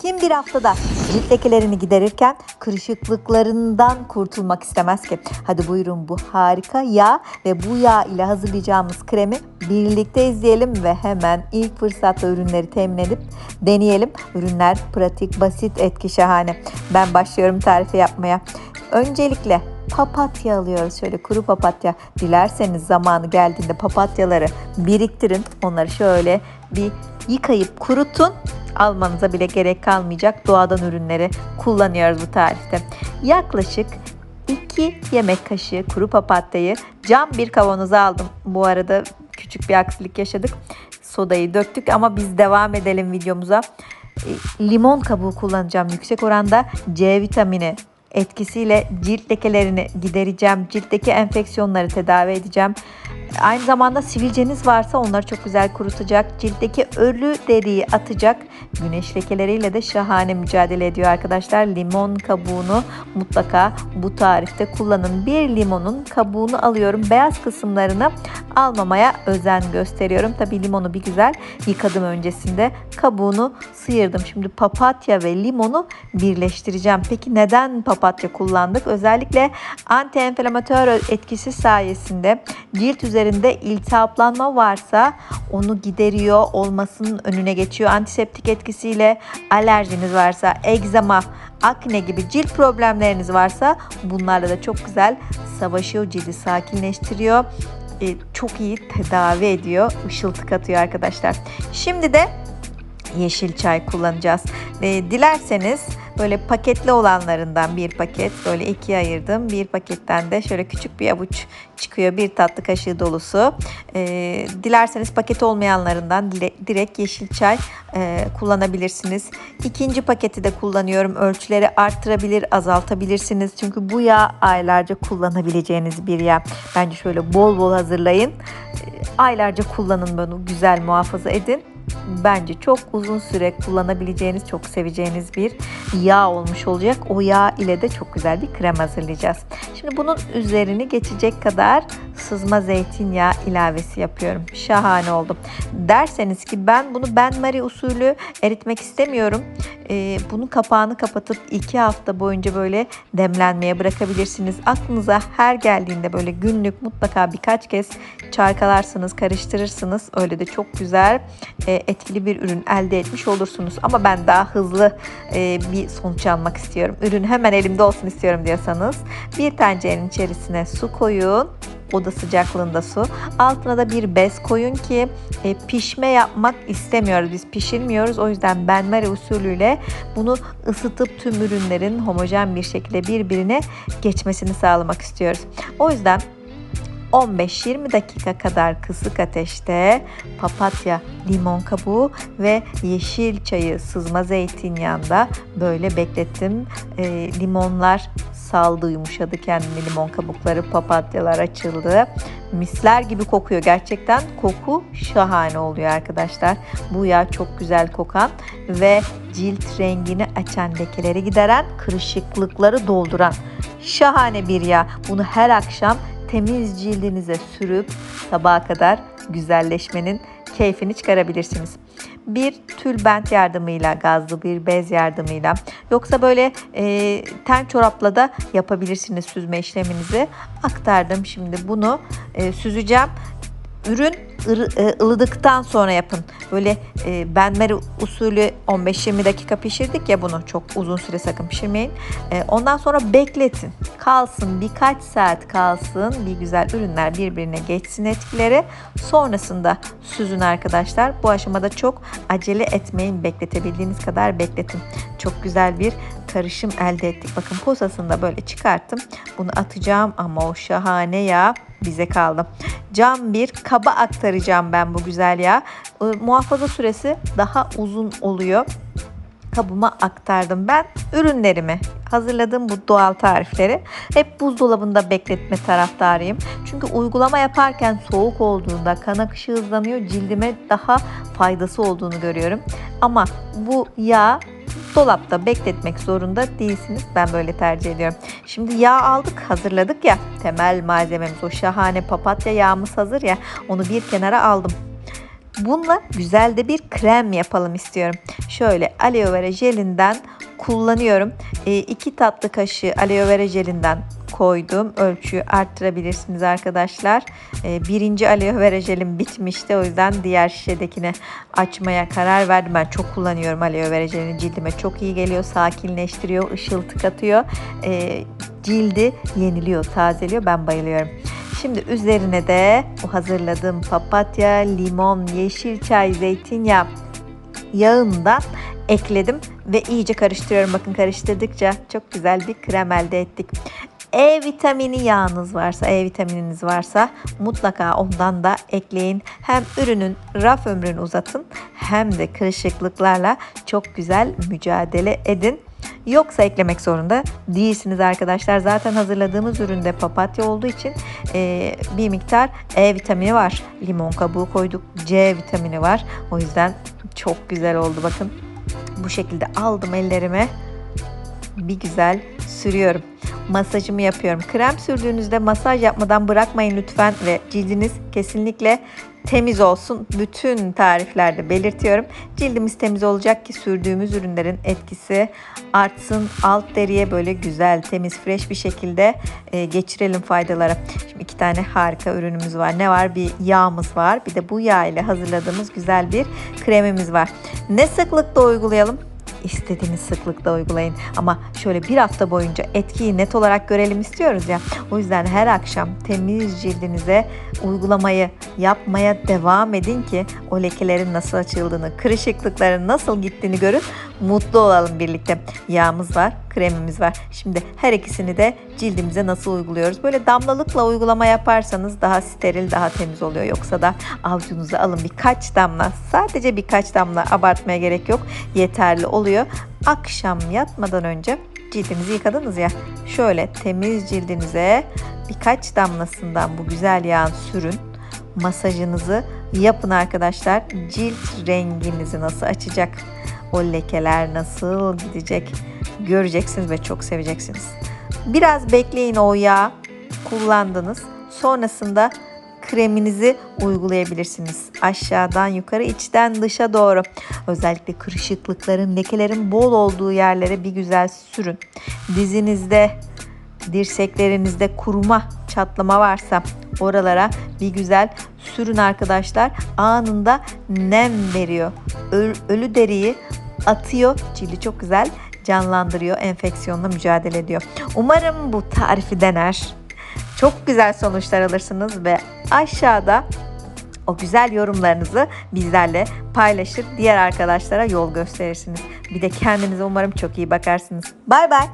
Kim bir haftada cilt lekelerini giderirken kırışıklıklarından kurtulmak istemez ki? Hadi buyurun bu harika yağ ve bu yağ ile hazırlayacağımız kremi birlikte izleyelim ve hemen ilk fırsatta ürünleri temin edip deneyelim. Ürünler pratik, basit, etki şahane. Ben başlıyorum tarifi yapmaya. Öncelikle papatya alıyoruz. Şöyle kuru papatya. Dilerseniz zamanı geldiğinde papatyaları biriktirin. Onları şöyle bir yıkayıp kurutun. Almanıza bile gerek kalmayacak doğadan ürünleri kullanıyoruz bu tarifte. Yaklaşık 2 yemek kaşığı kuru papatyayı cam bir kavanoza aldım. Bu arada küçük bir aksilik yaşadık. Sodayı döktük ama biz devam edelim videomuza. Limon kabuğu kullanacağım. Yüksek oranda C vitamini etkisiyle cilt lekelerini gidereceğim. Ciltteki enfeksiyonları tedavi edeceğim. Aynı zamanda sivilceniz varsa onları çok güzel kurutacak. Ciltteki ölü deriyi atacak. Güneş lekeleriyle de şahane mücadele ediyor arkadaşlar. Limon kabuğunu mutlaka bu tarifte kullanın. Bir limonun kabuğunu alıyorum. Beyaz kısımlarını almamaya özen gösteriyorum. Tabii limonu bir güzel yıkadım öncesinde. Kabuğunu sıyırdım. Şimdi papatya ve limonu birleştireceğim. Peki neden papatya kullandık? Özellikle anti-enflamatör etkisi sayesinde cilt üzerinde iltihaplanma varsa onu gideriyor, olmasının önüne geçiyor. Antiseptik etkisiyle alerjiniz varsa, egzama, akne gibi cilt problemleriniz varsa bunlarla da çok güzel savaşıyor, cildi sakinleştiriyor. Çok iyi tedavi ediyor, ışıltı katıyor arkadaşlar. Şimdi de yeşil çay kullanacağız. Dilerseniz böyle paketli olanlarından bir paket böyle ikiye ayırdım. Bir paketten de şöyle küçük bir avuç çıkıyor. Bir tatlı kaşığı dolusu. Dilerseniz paket olmayanlarından direkt yeşil çay kullanabilirsiniz. İkinci paketi de kullanıyorum. Ölçüleri arttırabilir, azaltabilirsiniz. Çünkü bu yağ aylarca kullanabileceğiniz bir yağ. Bence şöyle bol bol hazırlayın. Aylarca kullanın, bunu güzel muhafaza edin. Bence çok uzun süre kullanabileceğiniz, çok seveceğiniz bir yağ olmuş olacak. O yağ ile de çok güzel bir krem hazırlayacağız. Şimdi bunun üzerini geçecek kadar sızma zeytinyağı ilavesi yapıyorum. Şahane oldu. Derseniz ki ben bunu benmari usulü eritmek istemiyorum. Bunun kapağını kapatıp 2 hafta boyunca böyle demlenmeye bırakabilirsiniz. Aklınıza her geldiğinde böyle günlük mutlaka birkaç kez çalkalarsınız, karıştırırsınız. Öyle de çok güzel etkili bir ürün elde etmiş olursunuz. Ama ben daha hızlı bir sonuç almak istiyorum. Ürün hemen elimde olsun istiyorum diyorsanız bir tencerenin içerisine su koyun. Oda sıcaklığında su. Altına da bir bez koyun ki pişme yapmak istemiyoruz. Biz pişirmiyoruz. O yüzden benmari usulüyle bunu ısıtıp tüm ürünlerin homojen bir şekilde birbirine geçmesini sağlamak istiyoruz. O yüzden 15-20 dakika kadar kısık ateşte papatya, limon kabuğu ve yeşil çayı sızma zeytinyağında böyle beklettim. Limonlar saldı, yumuşadı kendini, limon kabukları, papatyalar açıldı. Misler gibi kokuyor. Gerçekten koku şahane oluyor arkadaşlar. Bu yağ çok güzel kokan ve cilt rengini açan, lekeleri gideren, kırışıklıkları dolduran şahane bir yağ. Bunu her akşam temiz cildinize sürüp sabaha kadar güzelleşmenin keyfini çıkarabilirsiniz. Bir tülbent yardımıyla, gazlı bir bez yardımıyla, yoksa böyle ten çorapla da yapabilirsiniz süzme işleminizi. Aktardım, şimdi bunu süzeceğim. Ürün ılıdıktan sonra yapın. Böyle benmari usulü 15-20 dakika pişirdik ya, bunu çok uzun süre sakın pişirmeyin. Ondan sonra bekletin. Kalsın, birkaç saat kalsın. Bir güzel ürünler birbirine geçsin etkileri. Sonrasında süzün arkadaşlar. Bu aşamada çok acele etmeyin. Bekletebildiğiniz kadar bekletin. Çok güzel bir karışım elde ettik. Bakın posasını da böyle çıkarttım. Bunu atacağım ama o şahane yağ bize kaldı. Cam bir kaba aktaracağım ben bu güzel yağ. Muhafaza süresi daha uzun oluyor. Kabıma aktardım ben ürünlerimi. Hazırladığım bu doğal tarifleri hep buzdolabında bekletme taraftarıyım. Çünkü uygulama yaparken soğuk olduğunda kan akışı hızlanıyor. Cildime daha faydası olduğunu görüyorum. Ama bu yağ dolapta bekletmek zorunda değilsiniz. Ben böyle tercih ediyorum. Şimdi yağ aldık, hazırladık ya. Temel malzememiz o şahane papatya yağımız hazır ya. Onu bir kenara aldım. Bununla güzel de bir krem yapalım istiyorum. Şöyle aloe vera jelinden kullanıyorum. 2 tatlı kaşığı aloe vera jelinden koydum. Ölçüyü arttırabilirsiniz arkadaşlar. Birinci aloe vera jelim bitmişti. O yüzden diğer şişedekini açmaya karar verdim. Ben çok kullanıyorum aloe vera jelini. Cildime çok iyi geliyor. Sakinleştiriyor, ışıltı katıyor. Cildi yeniliyor, tazeliyor. Ben bayılıyorum. Şimdi üzerine de o hazırladığım papatya, limon, yeşil çay, zeytinyağı yağından ekledim ve iyice karıştırıyorum. Bakın karıştırdıkça çok güzel bir krem elde ettik. E vitamini yağınız varsa, E vitamininiz varsa mutlaka ondan da ekleyin. Hem ürünün raf ömrünü uzatın hem de kırışıklıklarla çok güzel mücadele edin. Yoksa eklemek zorunda değilsiniz arkadaşlar. Zaten hazırladığımız üründe papatya olduğu için bir miktar E vitamini var. Limon kabuğu koyduk. C vitamini var. O yüzden çok güzel oldu. Bakın bu şekilde aldım ellerime. Bir güzel sürüyorum. Masajımı yapıyorum. Krem sürdüğünüzde masaj yapmadan bırakmayın lütfen ve cildiniz kesinlikle temiz olsun. Bütün tariflerde belirtiyorum. Cildimiz temiz olacak ki sürdüğümüz ürünlerin etkisi artsın. Alt deriye böyle güzel, temiz, fresh bir şekilde geçirelim faydaları. Şimdi 2 tane harika ürünümüz var. Ne var? Bir yağımız var. Bir de bu yağ ile hazırladığımız güzel bir kremimiz var. Ne sıklıkta uygulayalım? İstediğiniz sıklıkta uygulayın. Ama şöyle bir hafta boyunca etkiyi net olarak görelim istiyoruz ya. O yüzden her akşam temiz cildinize uygulamayı yapmaya devam edin ki o lekelerin nasıl açıldığını, kırışıklıkların nasıl gittiğini görün. Mutlu olalım birlikte. Yağımız var, kremimiz var. Şimdi her ikisini de cildimize nasıl uyguluyoruz? Böyle damlalıkla uygulama yaparsanız daha steril, daha temiz oluyor. Yoksa da avucunuza alın birkaç damla, sadece birkaç damla, abartmaya gerek yok. Yeterli oluyor. Akşam yatmadan önce cildinizi yıkadınız ya. Şöyle temiz cildinize birkaç damlasından bu güzel yağın sürün. Masajınızı yapın arkadaşlar. Cilt renginizi nasıl açacak? O lekeler nasıl gidecek? Göreceksiniz ve çok seveceksiniz. Biraz bekleyin, o yağı kullandınız. Sonrasında kreminizi uygulayabilirsiniz. Aşağıdan yukarı, içten dışa doğru. Özellikle kırışıklıkların, lekelerin bol olduğu yerlere bir güzel sürün. Dizinizde, dirseklerinizde kuruma, çatlama varsa oralara bir güzel sürün arkadaşlar. Anında nem veriyor. Ölü deriyi atıyor. Cildi çok güzel canlandırıyor. Enfeksiyonla mücadele ediyor. Umarım bu tarifi dener. Çok güzel sonuçlar alırsınız ve aşağıda o güzel yorumlarınızı bizlerle paylaşır, diğer arkadaşlara yol gösterirsiniz. Bir de kendinize umarım çok iyi bakarsınız. Bay bay.